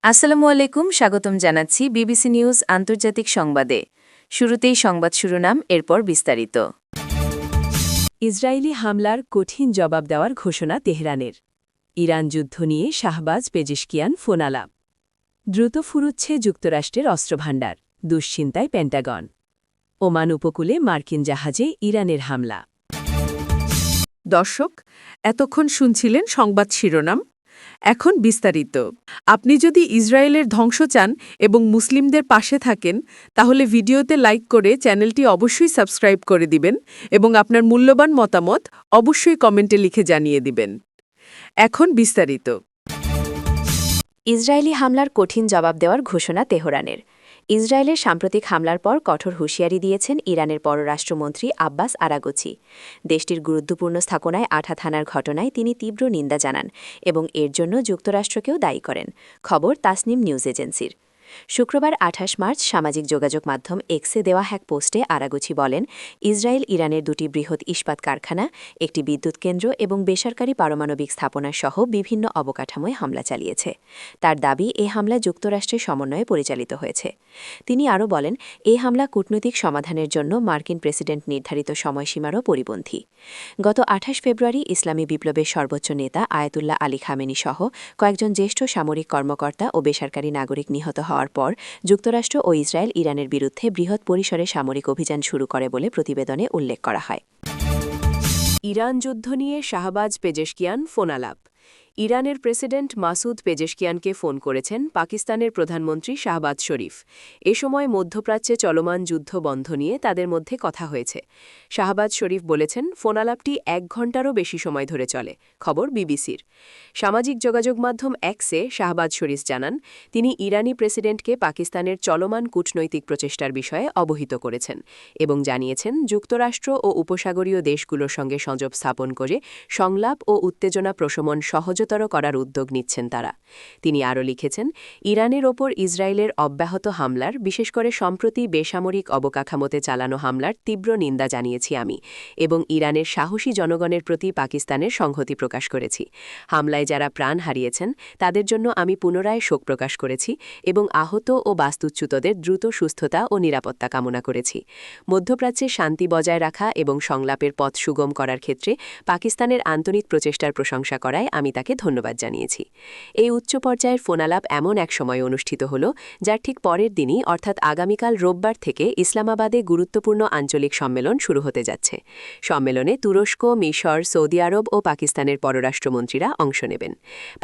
আসসালামু আলাইকুম, স্বাগতম জানাচ্ছি বিবিসি নিউজ আন্তর্জাতিক সংবাদে। শুরুতেই সংবাদ শিরোনাম, এরপর বিস্তারিত। ইসরায়েলি হামলার কঠিন জবাব দেওয়ার ঘোষণা তেহরানের। ইরান যুদ্ধ নিয়ে শাহবাজ পেজেশকিয়ান ফোনালাপ। দ্রুত ফুরুচ্ছে যুক্তরাষ্ট্রের অস্ত্রভাণ্ডার, দুশ্চিন্তায় পেন্টাগন। ওমান উপকূলে মার্কিন জাহাজে ইরানের হামলা। দর্শক, এতক্ষণ শুনছিলেন সংবাদ শিরোনাম। এখন বিস্তারিত। আপনি যদি ইসরায়েলের ধ্বংস চান এবং মুসলিমদের পাশে থাকেন, তাহলে ভিডিওতে লাইক করে চ্যানেলটি অবশ্যই সাবস্ক্রাইব করে দিবেন এবং আপনার মূল্যবান মতামত অবশ্যই কমেন্টে লিখে জানিয়ে দিবেন। এখন বিস্তারিত। ইসরায়েলি হামলার কঠিন জবাব দেওয়ার ঘোষণা তেহরানের। ইসরায়েলের সাম্প্রতিক হামলার পর কঠোর হুঁশিয়ারি দিয়েছেন ইরানের পররাষ্ট্রমন্ত্রী আব্বাস আরাগচি। দেশটির গুরুত্বপূর্ণ স্থাপনায় আঘাত হানার ঘটনায় তিনি তীব্র নিন্দা জানান এবং এর জন্য যুক্তরাষ্ট্রকেও দায়ী করেন। খবর তাসনিম নিউজ এজেন্সির। শুক্রবার ২৮ মার্চ সামাজিক যোগাযোগ মাধ্যম এক্সে দেওয়া এক পোস্টে আরাগচি বলেন, ইসরায়েল ইরানের দুটি বৃহৎ ইস্পাত কারখানা, একটি বিদ্যুৎ কেন্দ্র এবং বেসরকারি পারমাণবিক স্থাপনাসহ বিভিন্ন অবকাঠামোয় হামলা চালিয়েছে। তার দাবি, এ হামলা যুক্তরাষ্ট্রের সমন্বয়ে পরিচালিত হয়েছে। তিনি আরও বলেন, এই হামলা কূটনৈতিক সমাধানের জন্য মার্কিন প্রেসিডেন্ট নির্ধারিত সময়সীমারও পরিপন্থী। গত ২৮ ফেব্রুয়ারি ইসলামী বিপ্লবের সর্বোচ্চ নেতা আয়াতুল্লাহ আলী খামেনি সহ কয়েকজন জ্যেষ্ঠ সামরিক কর্মকর্তা ও বেসরকারি নাগরিক নিহত হওয়ার পর যুক্তরাষ্ট্র ও ইসরায়েল ইরানের বিরুদ্ধে বৃহৎ পরিসরে সামরিক অভিযান শুরু করে বলে প্রতিবেদনে উল্লেখ করা হয়। ইরান যুদ্ধ নিয়ে শাহবাজ পেজেশকিয়ান ফোনালাপ। ইরানের প্রেসিডেন্ট মাসুদ পেজেশকিয়ানকে ফোন করেছেন পাকিস্তানের প্রধানমন্ত্রী শাহবাজ শরীফ। এ সময় মধ্যপ্রাচ্যে চলমান যুদ্ধ বন্ধ নিয়ে তাদের মধ্যে কথা হয়েছে। শাহবাজ শরীফ বলেছেন, ফোনালাপটি ১ ঘণ্টারও বেশি সময় ধরে চলে। খবর বিবিসির। সামাজিক যোগাযোগ মাধ্যম এক্সে শাহবাজ শরীফ জানান, তিনি ইরানি প্রেসিডেন্টকে পাকিস্তানের চলমান কূটনৈতিক প্রচেষ্টার বিষয়ে অবহিত করেছেন এবং জানিয়েছেন, যুক্তরাষ্ট্র ও উপসাগরীয় দেশগুলোর সঙ্গে সংযোগ স্থাপন করে সংলাপ ও উত্তেজনা প্রশমন সহজতর করার উদ্যোগ নিচ্ছেন তারা। তিনি আরও লিখেছেন, ইরানের ওপর ইসরায়েলের অব্যাহত হামলার, বিশেষ করে সম্প্রতি বেসামরিক অবকাঠামোতে চালানো হামলার তীব্র নিন্দা জানিয়েছি আমি এবং ইরানের সাহসী জনগণের প্রতি পাকিস্তানের সংহতি প্রকাশ করেছি। হামলায় যারা প্রাণ হারিয়েছেন তাদের জন্য আমি পুনরায় শোক প্রকাশ করেছি এবং আহত ও বাস্তুচ্যুতদের দ্রুত সুস্থতা ও নিরাপত্তা কামনা করেছি। মধ্যপ্রাচ্যে শান্তি বজায় রাখা এবং সংলাপের পথ সুগম করার ক্ষেত্রে পাকিস্তানের আন্তরিক প্রচেষ্টার প্রশংসা করায় আমি তাকে ধন্যবাদ জানিয়েছি। এই উচ্চ পর্যায়ের ফোনালাপ এমন এক সময় অনুষ্ঠিত হল, যার ঠিক পরের দিনই অর্থাৎ আগামীকাল রোববার থেকে ইসলামাবাদে গুরুত্বপূর্ণ আঞ্চলিক সম্মেলন শুরু হতে যাচ্ছে। সম্মেলনে তুরস্ক, মিশর, সৌদি আরব ও পাকিস্তানের পররাষ্ট্রমন্ত্রীরা অংশ নেবেন।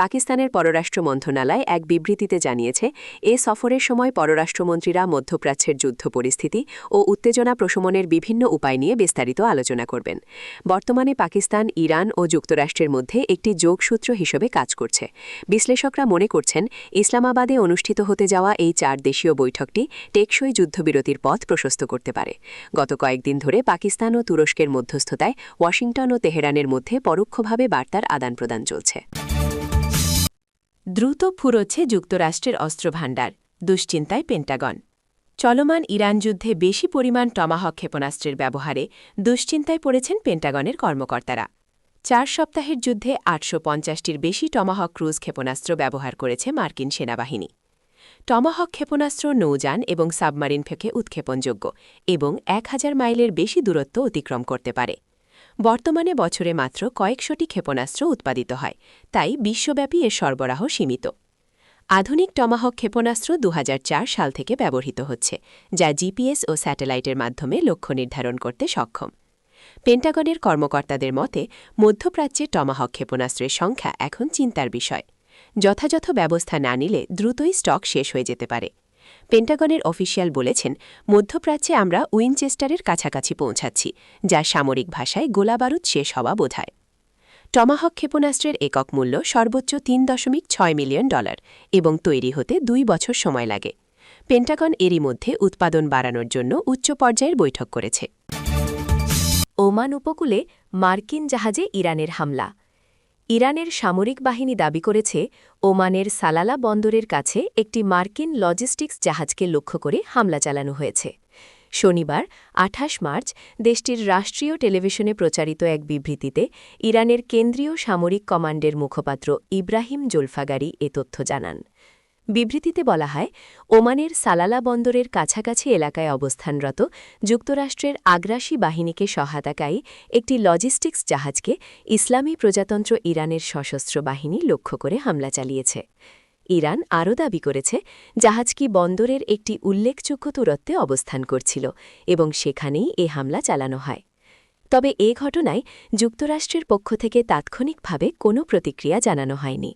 পাকিস্তানের পররাষ্ট্র মন্ত্রণালয় এক বিবৃতিতে জানিয়েছে, এ সফরের সময় পররাষ্ট্রমন্ত্রীরা মধ্যপ্রাচ্যের যুদ্ধ পরিস্থিতি ও উত্তেজনা প্রশমনের বিভিন্ন উপায় নিয়ে বিস্তারিত আলোচনা করবেন। বর্তমানে পাকিস্তান, ইরান ও যুক্তরাষ্ট্রের মধ্যে একটি যোগসূত্র হিসেবে কাজ করছে। বিশ্লেষকরা মনে করছেন, ইসলামাবাদে অনুষ্ঠিত হতে যাওয়া এই ৪ দেশীয় বৈঠকটি টেকসই যুদ্ধবিরতির পথ প্রশস্ত করতে পারে। গত কয়েকদিন ধরে পাকিস্তান ও তুরস্কের মধ্যস্থতায় ওয়াশিংটন ও তেহরানের মধ্যে পরোক্ষভাবে বার্তার আদান-প্রদান চলছে। দ্রুত ফুরোচ্ছে যুক্তরাষ্ট্রের অস্ত্রভাণ্ডার, দুশ্চিন্তায় পেন্টাগন। চলমান ইরান যুদ্ধে বেশি পরিমাণ টমাহক ক্ষেপণাস্ত্রের ব্যবহারে দুশ্চিন্তায় পড়েছেন পেন্টাগনের কর্মকর্তারা। ৪ সপ্তাহের যুদ্ধে ৮৫০টির বেশি টমাহক ক্রুজ ক্ষেপণাস্ত্র ব্যবহার করেছে মার্কিন সেনাবাহিনী। টমাহক ক্ষেপণাস্ত্র নৌযান এবং সাবমারিন থেকে উৎক্ষেপণযোগ্য এবং ১,০০০ মাইলের বেশি দূরত্ব অতিক্রম করতে পারে। বর্তমানে বছরে মাত্র কয়েকশটি ক্ষেপণাস্ত্র উৎপাদিত হয়, তাই বিশ্বব্যাপী এর সরবরাহ সীমিত। আধুনিক টমাহক ক্ষেপণাস্ত্র ২০০৪ সাল থেকে ব্যবহৃত হচ্ছে, যা জিপিএস ও স্যাটেলাইটের মাধ্যমে লক্ষ্য নির্ধারণ করতে সক্ষম। পেন্টাগনের কর্মকর্তাদের মতে, মধ্যপ্রাচ্যে টমাহক ক্ষেপণাস্ত্রের সংখ্যা এখন চিন্তার বিষয়। যথাযথ ব্যবস্থা না নিলে দ্রুতই স্টক শেষ হয়ে যেতে পারে। পেন্টাগনের অফিসিয়াল বলেছেন, মধ্যপ্রাচ্যে আমরা উইনচেস্টারের কাছাকাছি পৌঁছাচ্ছি, যা সামরিক ভাষায় গোলাবারুদ শেষ হওয়া বোঝায়। টমাহক ক্ষেপণাস্ত্রের একক মূল্য সর্বোচ্চ $৩.৬ মিলিয়ন এবং তৈরি হতে ২ বছর সময় লাগে। পেন্টাগন এরই মধ্যে উৎপাদন বাড়ানোর জন্য উচ্চ পর্যায়ের বৈঠক করেছে। ওমান উপকূলে মার্কিন জাহাজে ইরানের হামলা। ইরানের সামরিক বাহিনী দাবি করেছে, ওমানের সালালা বন্দরের কাছে একটি মার্কিন লজিস্টিক্স জাহাজকে লক্ষ্য করে হামলা চালানো হয়েছে। শনিবার ২৮ মার্চ দেশটির রাষ্ট্রীয় টেলিভিশনে প্রচারিত এক বিবৃতিতে ইরানের কেন্দ্রীয় সামরিক কমান্ডের মুখপাত্র ইব্রাহিম জোলফাগারি এ তথ্য জানান। বিবৃতিতে বলা হয়, ওমানের সালালা বন্দরের কাছাকাছি এলাকায় অবস্থানরত যুক্তরাষ্ট্রের আগ্রাসী বাহিনীকে সহায়তাকারী একটি লজিস্টিক্স জাহাজকে ইসলামী প্রজাতন্ত্র ইরানের সশস্ত্র বাহিনী লক্ষ্য করে হামলা চালিয়েছে। ইরান আরও দাবি করেছে, জাহাজটি বন্দরের একটি উল্লেখযোগ্য দূরত্বে অবস্থান করছিল এবং সেখানেই এ হামলা চালানো হয়। তবে এ ঘটনায় যুক্তরাষ্ট্রের পক্ষ থেকে তাৎক্ষণিকভাবে কোনো প্রতিক্রিয়া জানানো হয়নি।